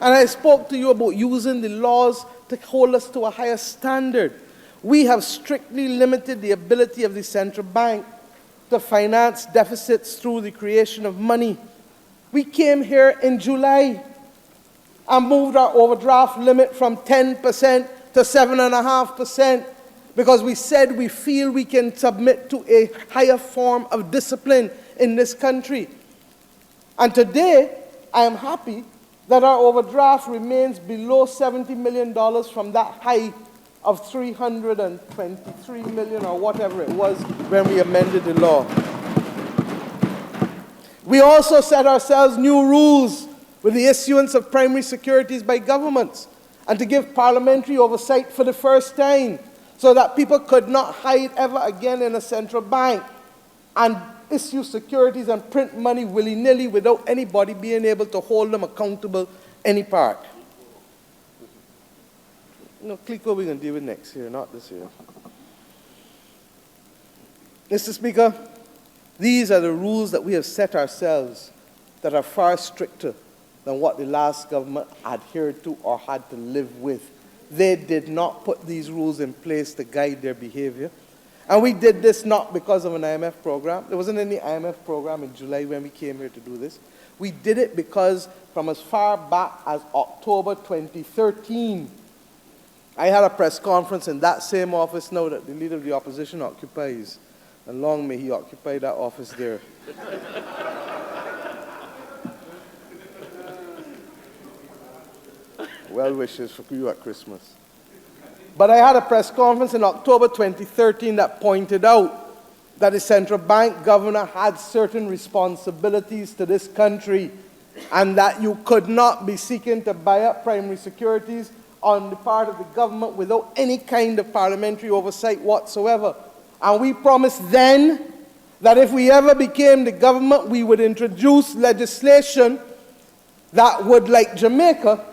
And I spoke to you about using the laws to hold us to a higher standard. We have strictly limited the ability of the central bank to finance deficits through the creation of money. We came here in July and moved our overdraft limit from 10% to 7.5%. because we said we feel we can submit to a higher form of discipline in this country. And today, I am happy that our overdraft remains below $70 million from that high of 323 million or whatever it was when we amended the law. We also set ourselves new rules with the issuance of primary securities by governments and to give parliamentary oversight for the first time so that people could not hide ever again in a central bank and issue securities and print money willy-nilly without anybody being able to hold them accountable any part. No, click what we're going to deal with next year, not this year. Mr. Speaker, these are the rules that we have set ourselves that are far stricter than what the last government adhered to or had to live with. They did not put these rules in place to guide their behavior. And we did this not because of an IMF program. There wasn't any IMF program in July when we came here to do this. We did it because from as far back as October 2013, I had a press conference in that same office now that the Leader of the Opposition occupies. And long may he occupy that office there. Well wishes for you at Christmas. But I had a press conference in October 2013 that pointed out that the central bank governor had certain responsibilities to this country and that you could not be seeking to buy up primary securities on the part of the government without any kind of parliamentary oversight whatsoever. And we promised then that if we ever became the government, we would introduce legislation that would, like Jamaica,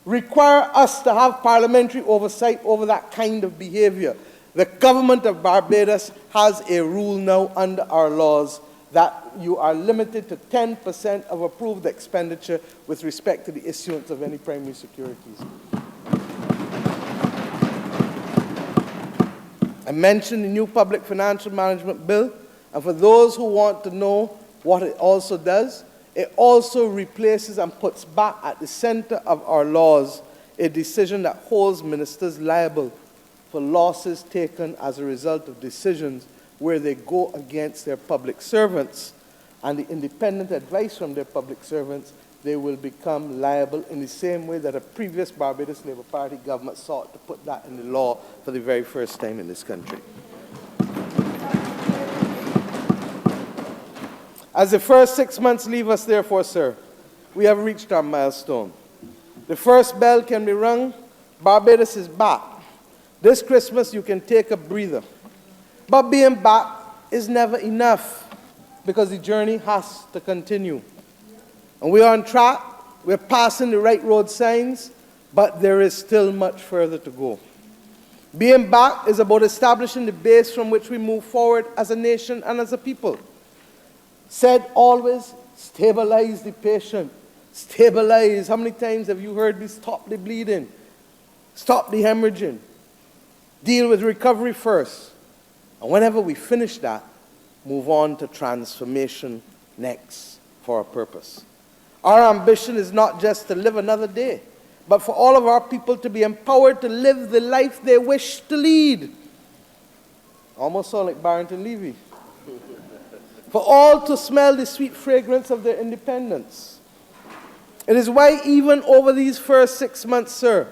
require us to have parliamentary oversight over that kind of behavior. The government of Barbados has a rule now under our laws that you are limited to 10% of approved expenditure with respect to the issuance of any primary securities. I mentioned the new Public Financial Management Bill, and for those who want to know what it also does, it also replaces and puts back at the center of our laws a decision that holds ministers liable for losses taken as a result of decisions where they go against their public servants and the independent advice from their public servants. They will become liable in the same way that a previous Barbados Labour Party government sought to put that in the law for the very first time in this country. As the first 6 months leave us, therefore, sir, we have reached our milestone. The first bell can be rung. Barbados is back. This Christmas, you can take a breather. But being back is never enough because the journey has to continue. And we are on track. We're passing the right road signs, but there is still much further to go. Being back is about establishing the base from which we move forward as a nation and as a people. Said always, stabilize the patient. Stabilize. How many times have you heard me? Stop the bleeding. Stop the hemorrhaging. Deal with recovery first. And whenever we finish that, move on to transformation next for a purpose. Our ambition is not just to live another day, but for all of our people to be empowered to live the life they wish to lead. Almost sound like Barrington Levy. For all to smell the sweet fragrance of their independence. It is why even over these first 6 months, sir,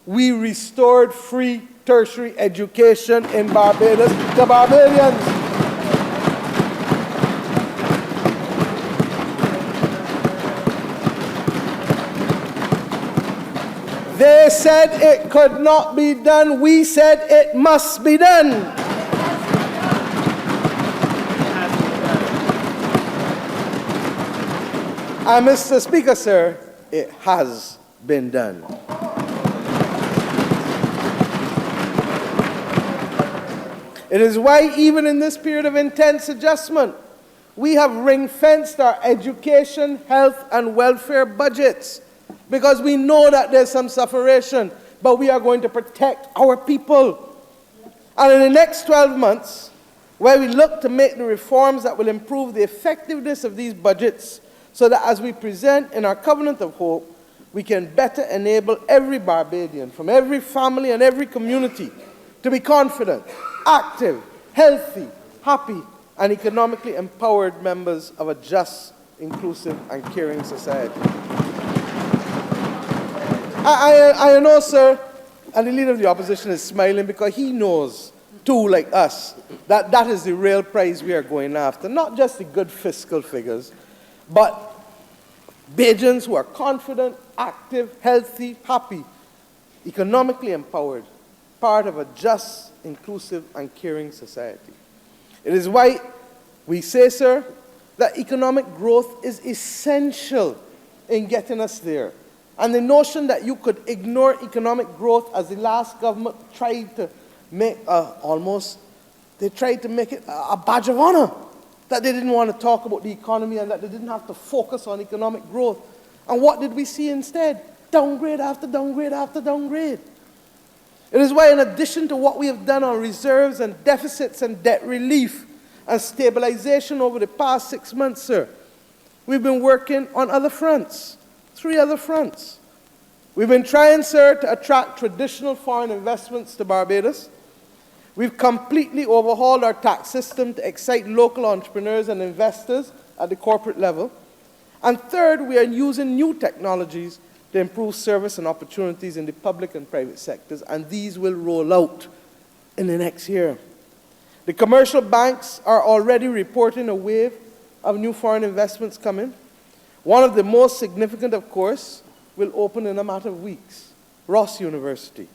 we restored free tertiary education in Barbados to Barbadians. They said it could not be done. We said it must be done. And Mr. Speaker, sir, it has been done. It is why even in this period of intense adjustment, we have ring-fenced our education, health, and welfare budgets because we know that there's some sufferation, but we are going to protect our people. And in the next 12 months, where we look to make the reforms that will improve the effectiveness of these budgets so that as we present in our Covenant of Hope, we can better enable every Barbadian from every family and every community to be confident, active, healthy, happy, and economically empowered members of a just, inclusive, and caring society. I know, sir, and the leader of the opposition is smiling because he knows, too, like us, that that is the real prize we are going after. Not just the good fiscal figures, but Bajans who are confident, active, healthy, happy, economically empowered, part of a just, inclusive, and caring society. It is why we say, sir, that economic growth is essential in getting us there. And the notion that you could ignore economic growth, as the last government tried to make they tried to make it a badge of honor, that they didn't want to talk about the economy and that they didn't have to focus on economic growth. And what did we see instead? Downgrade after downgrade after downgrade. It is why, in addition to what we have done on reserves and deficits and debt relief and stabilization over the past 6 months, sir, we've been working on other fronts, 3 other fronts. We've been trying, sir, to attract traditional foreign investments to Barbados. We've completely overhauled our tax system to excite local entrepreneurs and investors at the corporate level. And third, we are using new technologies to improve service and opportunities in the public and private sectors, and these will roll out in the next year. The commercial banks are already reporting a wave of new foreign investments coming. One of the most significant, of course, will open in a matter of weeks, Ross University,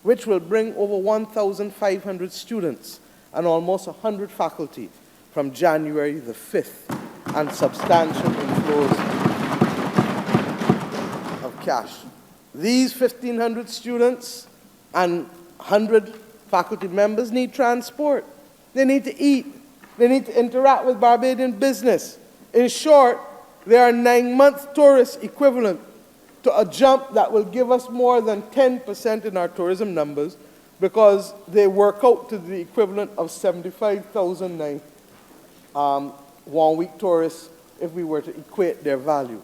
which will bring over 1,500 students and almost 100 faculty from January the 5th, and substantial inflows of cash. These 1,500 students and 100 faculty members need transport. They need to eat. They need to interact with Barbadian business. In short, they are 9-month tourists equivalent to a jump that will give us more than 10% in our tourism numbers, because they work out to the equivalent of 75,000 one-week tourists if we were to equate their value.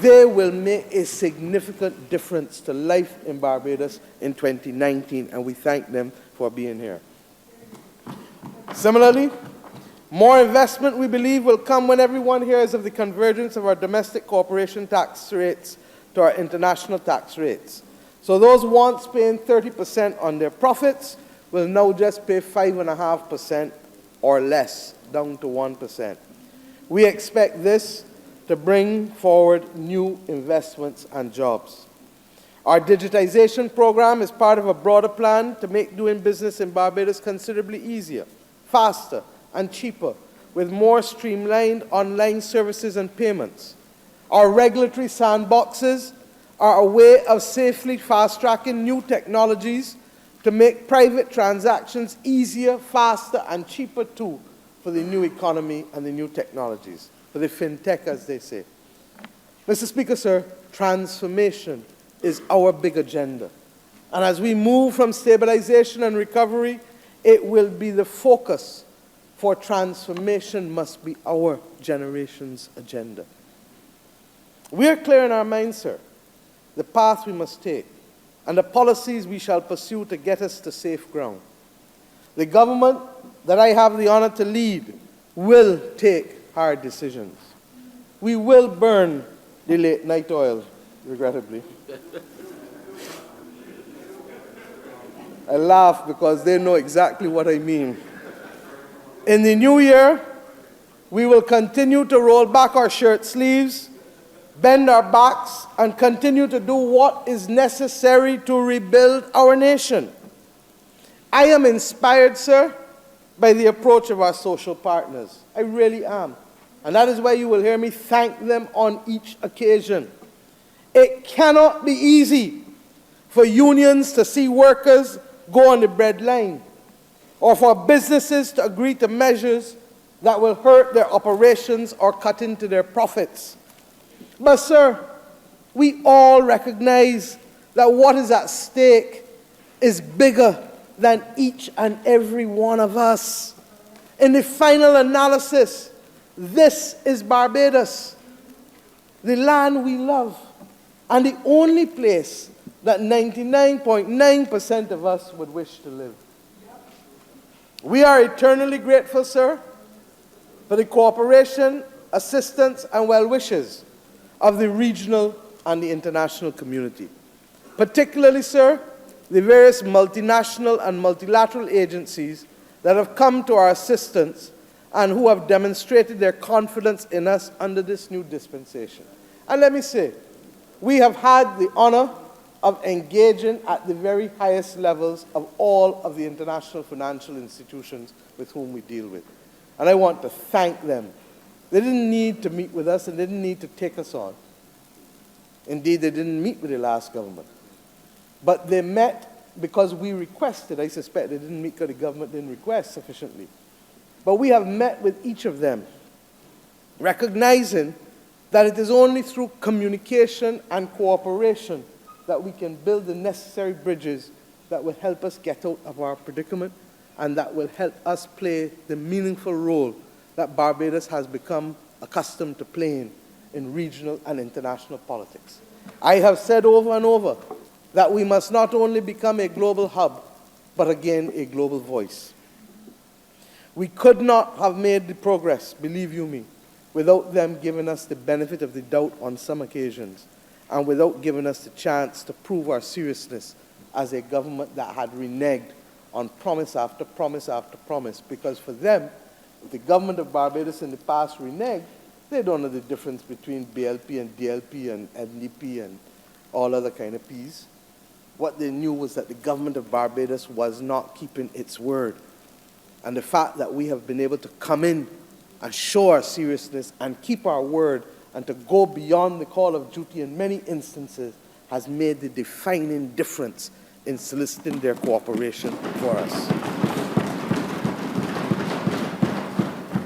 They will make a significant difference to life in Barbados in 2019, and we thank them for being here. Similarly, more investment, we believe, will come when everyone hears of the convergence of our domestic corporation tax rates to our international tax rates. So those once paying 30% on their profits will now just pay 5.5% or less, down to 1%. We expect this to bring forward new investments and jobs. Our digitization program is part of a broader plan to make doing business in Barbados considerably easier, faster, and cheaper, with more streamlined online services and payments. Our regulatory sandboxes are a way of safely fast-tracking new technologies to make private transactions easier, faster, and cheaper too, for the new economy and the new technologies, for the fintech, as they say. Mr. Speaker, sir, transformation is our big agenda. And as we move from stabilization and recovery, it will be the focus, for transformation must be our generation's agenda. We are clear in our minds, sir, the path we must take and the policies we shall pursue to get us to safe ground. The government that I have the honor to lead will take hard decisions. We will burn the late night oil, regrettably. I laugh because they know exactly what I mean. In the new year, we will continue to roll back our shirt sleeves, bend our backs, and continue to do what is necessary to rebuild our nation. I am inspired, sir, by the approach of our social partners. I really am. And that is why you will hear me thank them on each occasion. It cannot be easy for unions to see workers go on the breadline, or for businesses to agree to measures that will hurt their operations or cut into their profits. But, sir, we all recognize that what is at stake is bigger than each and every one of us. In the final analysis, this is Barbados, the land we love, and the only place that 99.9% of us would wish to live. We are eternally grateful, sir, for the cooperation, assistance, and well wishes of the regional and the international community. Particularly, sir, the various multinational and multilateral agencies that have come to our assistance and who have demonstrated their confidence in us under this new dispensation. And let me say, we have had the honor of engaging at the very highest levels of all of the international financial institutions with whom we deal with. And I want to thank them. They didn't need to meet with us and they didn't need to take us on. Indeed, they didn't meet with the last government. But they met because we requested. I suspect they didn't meet because the government didn't request sufficiently. But we have met with each of them, recognizing that it is only through communication and cooperation that we can build the necessary bridges that will help us get out of our predicament and that will help us play the meaningful role that Barbados has become accustomed to playing in regional and international politics. I have said over and over that we must not only become a global hub, but again a global voice. We could not have made the progress, believe you me, without them giving us the benefit of the doubt on some occasions, and without giving us the chance to prove our seriousness as a government that had reneged on promise after promise after promise. Because for them, if the government of Barbados in the past reneged, they don't know the difference between BLP and DLP and NDP and all other kind of Ps. What they knew was that the government of Barbados was not keeping its word. And the fact that we have been able to come in and show our seriousness and keep our word and to go beyond the call of duty in many instances has made the defining difference in soliciting their cooperation for us.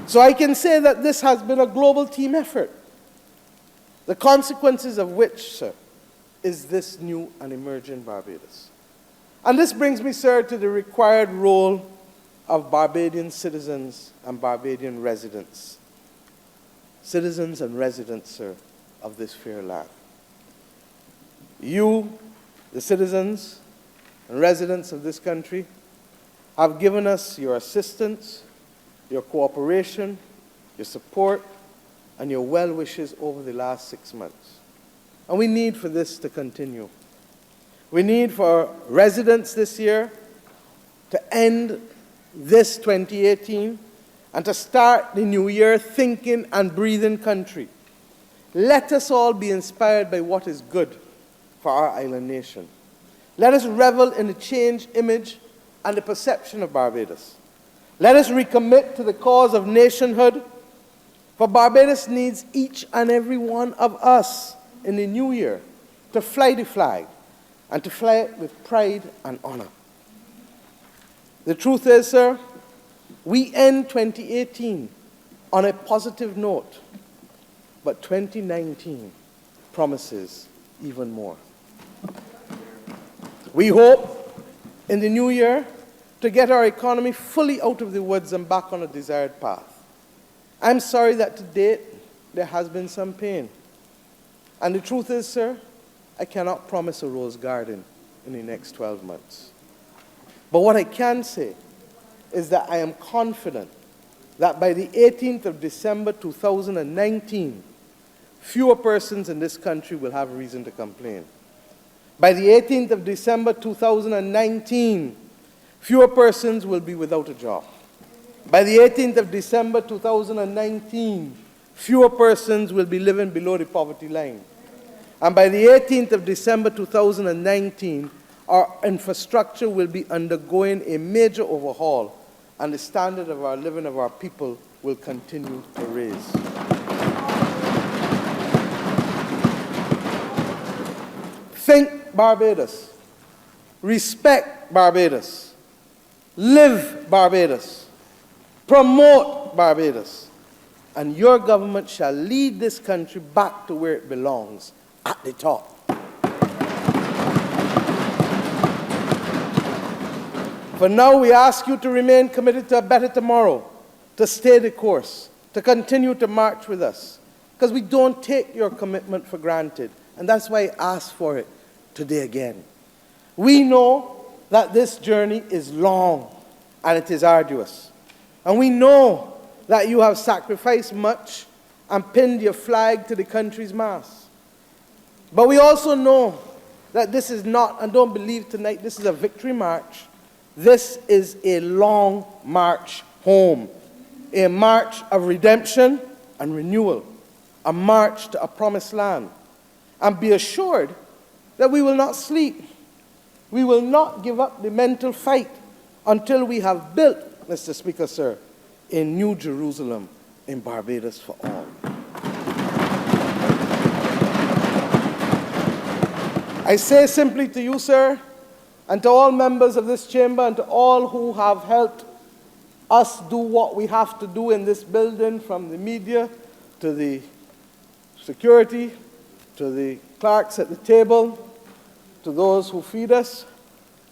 So I can say that this has been a global team effort, the consequences of which, sir, is this new and emerging Barbados. And this brings me, sir, to the required role of Barbadian citizens and Barbadian residents. Citizens and residents, sir, of this fair land. You, the citizens and residents of this country, have given us your assistance, your cooperation, your support, and your well wishes over the last 6 months. And we need for this to continue. We need for residents this year to end this 2018 and to start the new year thinking and breathing country. Let us all be inspired by what is good for our island nation. Let us revel in the changed image and the perception of Barbados. Let us recommit to the cause of nationhood, for Barbados needs each and every one of us in the new year to fly the flag and to fly it with pride and honor. The truth is, sir, we end 2018 on a positive note, but 2019 promises even more. We hope in the new year to get our economy fully out of the woods and back on a desired path. I'm sorry that to date there has been some pain. And the truth is, sir, I cannot promise a rose garden in the next 12 months. But what I can say is that I am confident that by the 18th of December 2019, fewer persons in this country will have reason to complain. By the 18th of December 2019, fewer persons will be without a job. By the 18th of December 2019, fewer persons will be living below the poverty line. And by the 18th of December 2019, our infrastructure will be undergoing a major overhaul, and the standard of our living of our people will continue to raise. Think Barbados. Respect Barbados. Live Barbados. Promote Barbados. And your government shall lead this country back to where it belongs, at the top. For now, we ask you to remain committed to a better tomorrow, to stay the course, to continue to march with us, because we don't take your commitment for granted, and that's why I ask for it today again. We know that this journey is long, and it is arduous. And we know that you have sacrificed much and pinned your flag to the country's mast. But we also know that this is not, and don't believe tonight, this is a victory march. This is a long march home, a march of redemption and renewal, a march to a promised land. And be assured that we will not sleep. We will not give up the mental fight until we have built, Mr. Speaker, sir, a new Jerusalem in Barbados for all. I say simply to you, sir, and to all members of this chamber and to all who have helped us do what we have to do in this building, from the media to the security, to the clerks at the table, to those who feed us,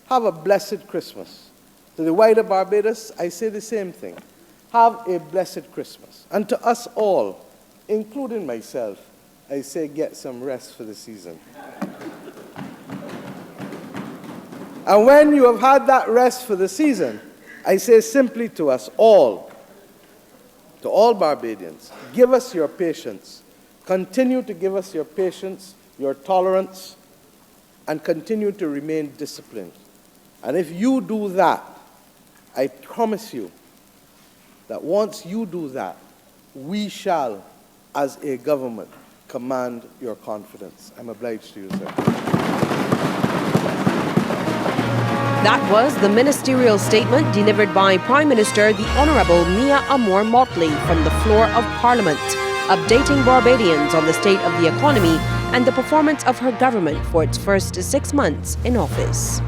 have a blessed Christmas. To the wider Barbados, I say the same thing. Have a blessed Christmas. And to us all, including myself, I say get some rest for the season. And when you have had that rest for the season, I say simply to us all, to all Barbadians, give us your patience. Continue to give us your patience, your tolerance, and continue to remain disciplined. And if you do that, I promise you that once you do that, we shall, as a government, command your confidence. I'm obliged to you, sir.
That was the ministerial statement delivered by Prime Minister the Honourable Mia Mottleey from the floor of Parliament, updating Barbadians on the state of the economy and the performance of her government for its first 6 months in office.